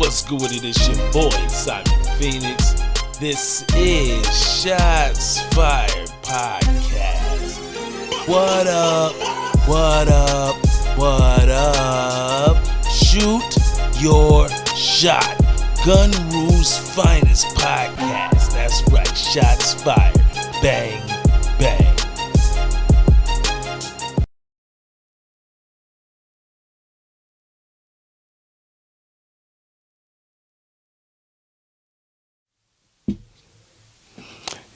What's good with it? It's your boy, Simon Phoenix. This is Shots Fired Podcast. What up? What up? What up? Shoot your shot. Gun Rules Finest Podcast. That's right. Shots fired. Bang, bang.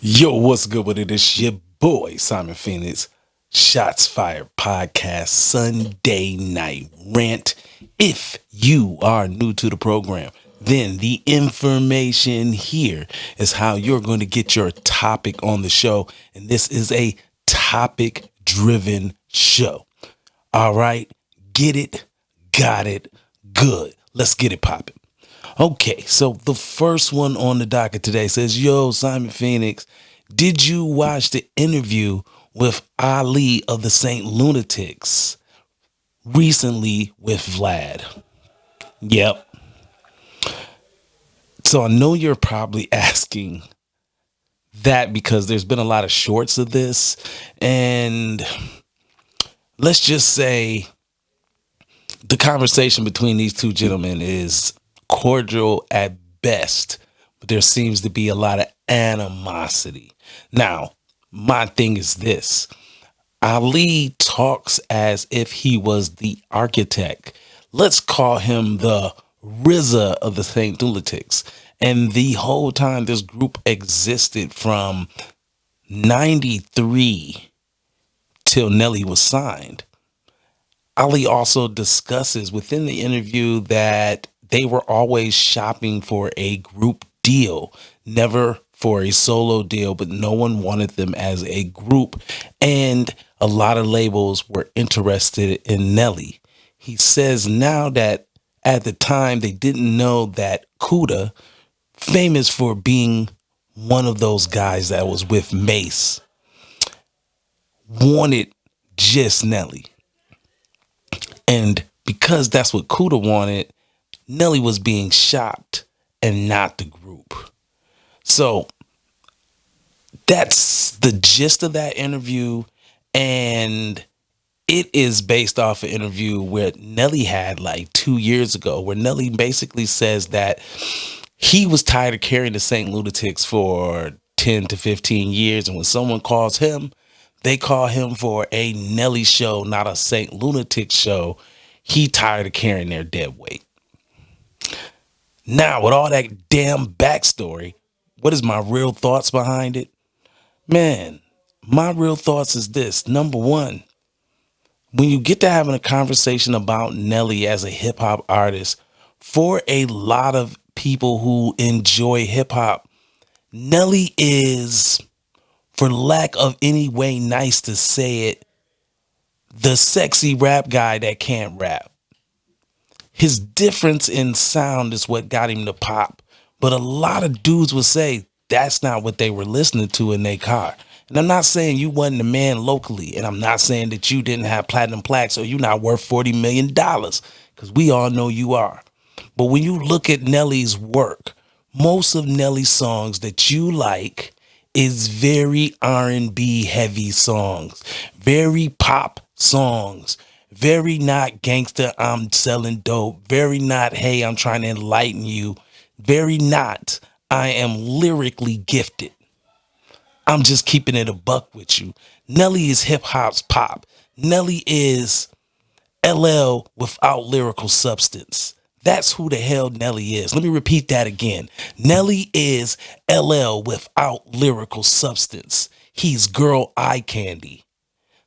Yo, what's good with it? It's your boy, Simon Phoenix. Shots Fired Podcast, Sunday Night Rant. If you are new to the program, then the information here is how you're going to get your topic on the show. And this is a topic-driven show. All right, get it, got it, good. Let's get it popping. Okay, so the first one on the docket today says, yo, Simon Phoenix, did you watch the interview with Ali of the Saint Lunatics recently with Vlad? Yep. So I know you're probably asking that because there's been a lot of shorts of this. And let's just say the conversation between these two gentlemen is cordial at best, but there seems to be a lot of animosity. Now, my thing is this. Ali talks as if he was the architect. Let's call him the RZA of the Saint Lunatics. And the whole time this group existed from 93 till Nelly was signed. Ali also discusses within the interview that they were always shopping for a group deal, never for a solo deal, but no one wanted them as a group. And a lot of labels were interested in Nelly. He says now that at the time they didn't know that Kuda, famous for being one of those guys that was with Mace, wanted just Nelly. And because that's what Kuda wanted, Nelly was being shopped and not the group. So that's the gist of that interview. And it is based off an interview where Nelly had like 2 years ago, where Nelly basically says that he was tired of carrying the Saint Lunatics for 10 to 15 years. And when someone calls him, they call him for a Nelly show, not a Saint Lunatic show. He tired of carrying their dead weight. Now, with all that damn backstory, what is my real thoughts behind it? Man, my real thoughts is this. Number one, when you get to having a conversation about Nelly as a hip hop artist, for a lot of people who enjoy hip hop, Nelly is, for lack of any way nice to say it, the sexy rap guy that can't rap. His difference in sound is what got him to pop. But a lot of dudes would say that's not what they were listening to in their car. And I'm not saying you wasn't a man locally. And I'm not saying that you didn't have platinum plaques or you're not worth $40 million. Because we all know you are. But when you look at Nelly's work, most of Nelly's songs that you like is very R&B heavy songs. Very pop songs. Very not gangster, I'm selling dope. Very not, hey, I'm trying to enlighten you. Very not, I am lyrically gifted. I'm just keeping it a buck with you. Nelly is hip hop's pop. Nelly is LL without lyrical substance. That's who the hell Nelly is. Let me repeat that again. Nelly is LL without lyrical substance. He's girl eye candy.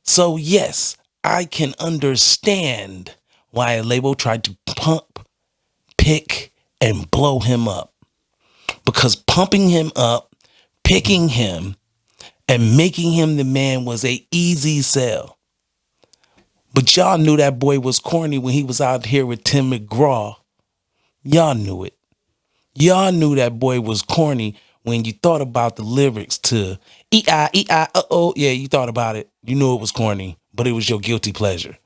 So yes, I can understand why a label tried to pump, pick, and blow him up. Because pumping him up, picking him, and making him the man was a easy sell. But y'all knew that boy was corny when he was out here with Tim McGraw. Y'all knew it. Y'all knew that boy was corny when you thought about the lyrics to E-I, E-I, uh-oh. Yeah, you thought about it. You knew it was corny, but it was your guilty pleasure.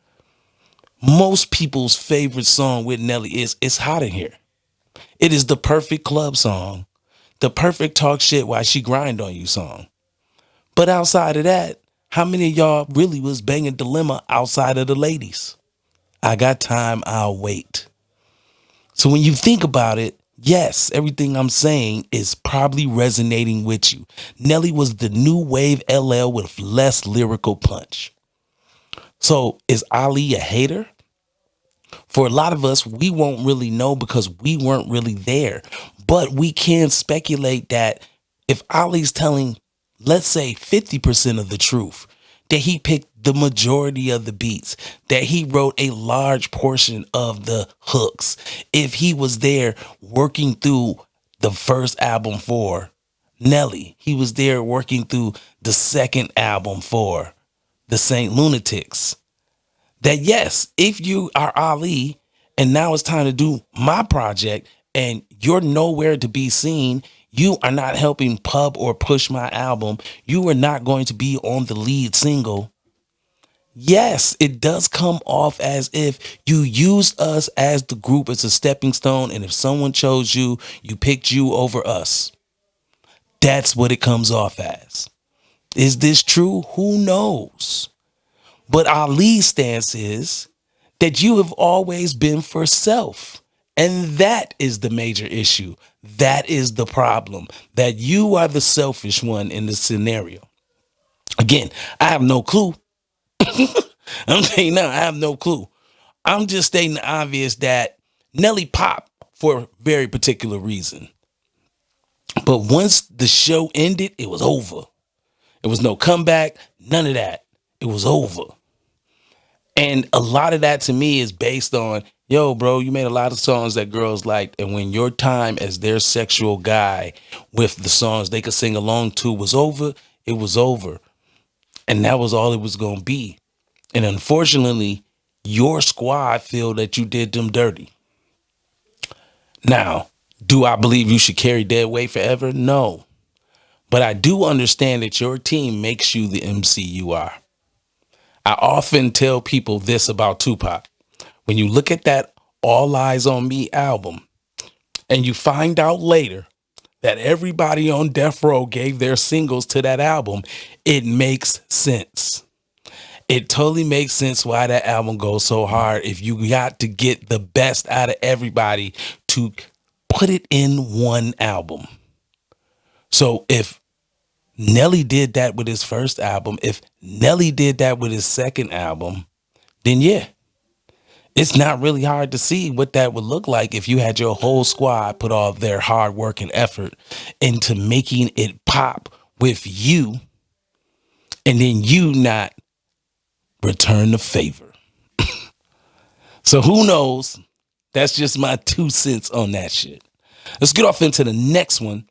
Most people's favorite song with Nelly is It's Hot in Here. It is the perfect club song, the perfect talk shit while she grind on you song. But outside of that, how many of y'all really was banging Dilemma outside of the ladies? I got time, I'll wait. So when you think about it, yes, everything I'm saying is probably resonating with you. Nelly was the new wave LL with less lyrical punch. So is Ali a hater? For a lot of us, we won't really know because we weren't really there. But we can speculate that if Ali's telling, let's say, 50% of the truth, that he picked the majority of the beats, that he wrote a large portion of the hooks, if he was there working through the first album for Nelly, he was there working through the second album for the Saint Lunatics, that yes, if you are Ali and now it's time to do my project and you're nowhere to be seen, you are not helping pub or push my album, you are not going to be on the lead single. Yes, it does come off as if you used us as the group as a stepping stone, and if someone chose you, you picked you over us. That's what it comes off as. Is this true? Who knows? But Ali's stance is that you have always been for self. And that is the major issue. That is the problem. That you are the selfish one in the scenario. Again, I have no clue. I'm saying now, I have no clue. I'm just stating the obvious that Nelly popped for a very particular reason. But once the show ended, it was over. There was no comeback, none of that. It was over. And a lot of that to me is based on, yo, bro, you made a lot of songs that girls liked. And when your time as their sexual guy with the songs they could sing along to was over, it was over. And that was all it was going to be. And unfortunately, your squad feel that you did them dirty. Now, do I believe you should carry dead weight forever? No. But I do understand that your team makes you the MC you are. I often tell people this about Tupac. When you look at that All Eyes on Me album and you find out later that everybody on Death Row gave their singles to that album, it makes sense. It totally makes sense why that album goes so hard if you got to get the best out of everybody to put it in one album. So if Nelly did that with his first album, if Nelly did that with his second album, then yeah, it's not really hard to see what that would look like if you had your whole squad put all their hard work and effort into making it pop with you, and then you not return the favor. So who knows? That's just my 2 cents on that shit. Let's get off into the next one.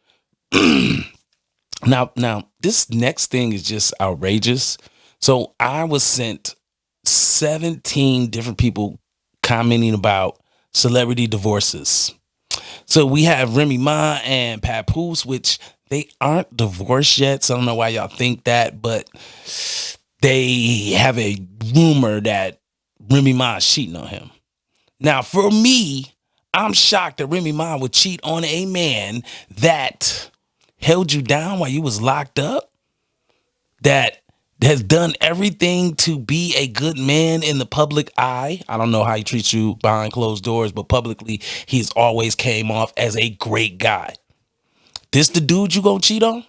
Now, this next thing is just outrageous. So I was sent 17 different people commenting about celebrity divorces. So we have Remy Ma and Papoose, which they aren't divorced yet. So I don't know why y'all think that, but they have a rumor that Remy Ma is cheating on him. Now, for me, I'm shocked that Remy Ma would cheat on a man that held you down while you was locked up, that has done everything to be a good man in the public eye. I don't know how he treats you behind closed doors, but publicly, he's always came off as a great guy. This the dude you gonna cheat on?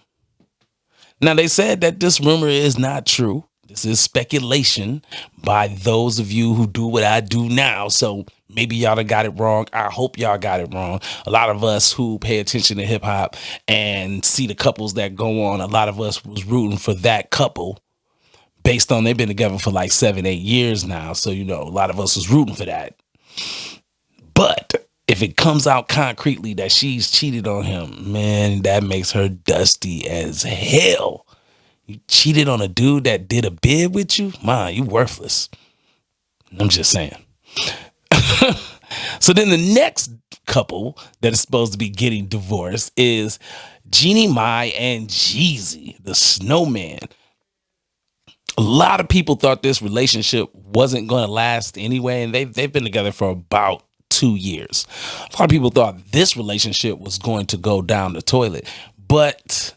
Now, they said that this rumor is not true. This is speculation by those of you who do what I do now. So maybe y'all done got it wrong. I hope y'all got it wrong. A lot of us who pay attention to hip hop and see the couples that go on, a lot of us was rooting for that couple based on they've been together for like 7-8 years now. So, you know, a lot of us was rooting for that. But if it comes out concretely that she's cheated on him, man, that makes her dusty as hell. You cheated on a dude that did a bid with you? Man, you worthless. I'm just saying. So then the next couple that is supposed to be getting divorced is Jeannie Mai and Jeezy, the snowman. A lot of people thought this relationship wasn't going to last anyway, and they've been together for about 2 years. A lot of people thought this relationship was going to go down the toilet, but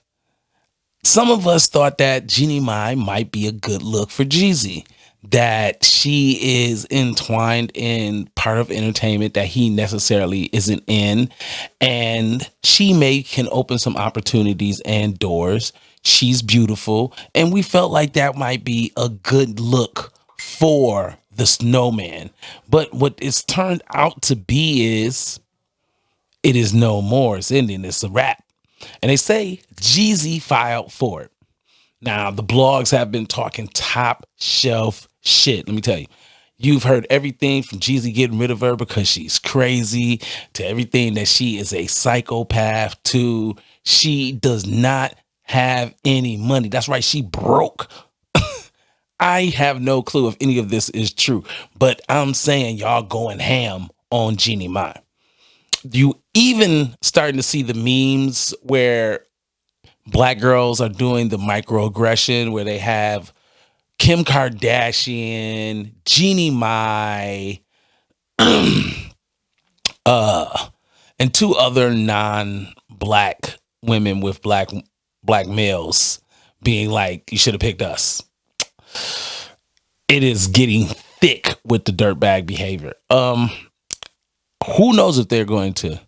some of us thought that Jeannie Mai might be a good look for Jeezy, that she is entwined in part of entertainment that he necessarily isn't in, and she may can open some opportunities and doors. She's beautiful, and we felt like that might be a good look for the snowman. But what it's turned out to be is it is no more. It's ending. It's a wrap. And they say Jeezy filed for it. Now, the blogs have been talking top shelf shit. Let me tell you, you've heard everything from Jeezy getting rid of her because she's crazy, to everything that she is a psychopath, to she does not have any money. That's right, she broke. I have no clue if any of this is true, but I'm saying y'all going ham on Jeannie Mai. You even starting to see the memes where black girls are doing the microaggression, where they have Kim Kardashian, Jeannie Mai, and two other non-black women with black males being like, you should have picked us. It is getting thick with the dirtbag behavior. Who knows if they're going to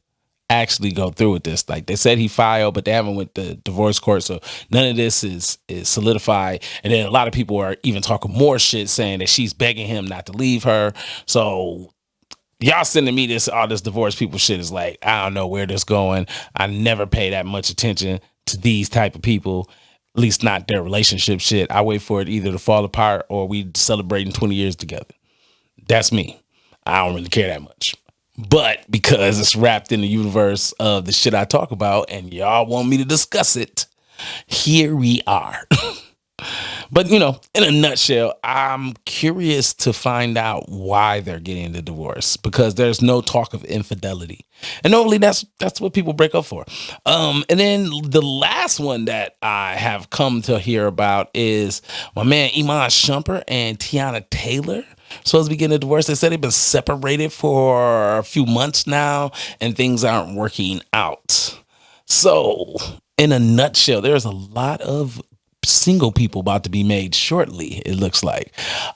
actually go through with this? Like, they said he filed, but they haven't went to divorce court, so none of this is solidified. And then a lot of people are even talking more shit, saying that she's begging him not to leave her. So y'all sending me all this divorce people shit is like, I don't know where this going. I never pay that much attention to these type of people, at least not their relationship shit. I wait for it either to fall apart or we celebrating 20 years together. That's me. I don't really care that much. But because it's wrapped in the universe of the shit I talk about and y'all want me to discuss it, here we are. But, in a nutshell, I'm curious to find out why they're getting the divorce, because there's no talk of infidelity. And normally that's what people break up for. And then the last one that I have come to hear about is my man Iman Shumpert and Tiana Taylor supposed to be getting a divorce. They said they've been separated for a few months now and things aren't working out. So in a nutshell, there's a lot of single people about to be made shortly, it looks like.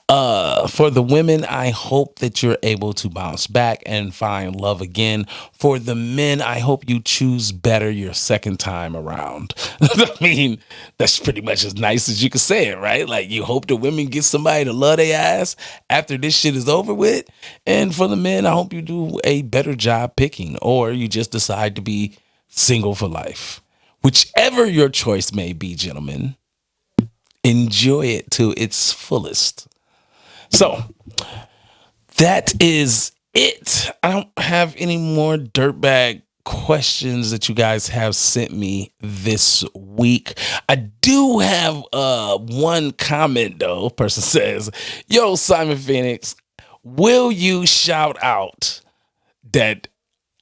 For the women, I hope that you're able to bounce back and find love again. For the men, I hope you choose better your second time around. I mean, that's pretty much as nice as you can say it, right? Like, you hope the women get somebody to love their ass after this shit is over with. And for the men, I hope you do a better job picking, or you just decide to be single for life. Whichever your choice may be, gentlemen, enjoy it to its fullest. So that is it. I don't have any more dirtbag questions that you guys have sent me this week. I do have one comment though. Person says, yo, Simon Phoenix, will you shout out that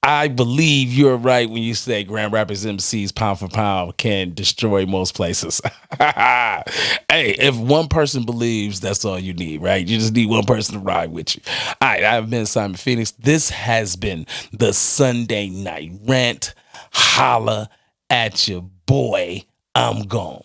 I believe you're right when you say Grand Rapids MCs pound for pound can destroy most places. Hey, if one person believes, that's all you need, right? You just need one person to ride with you. All right, I've been Simon Phoenix. This has been the Sunday Night Rant. Holla at your boy. I'm gone.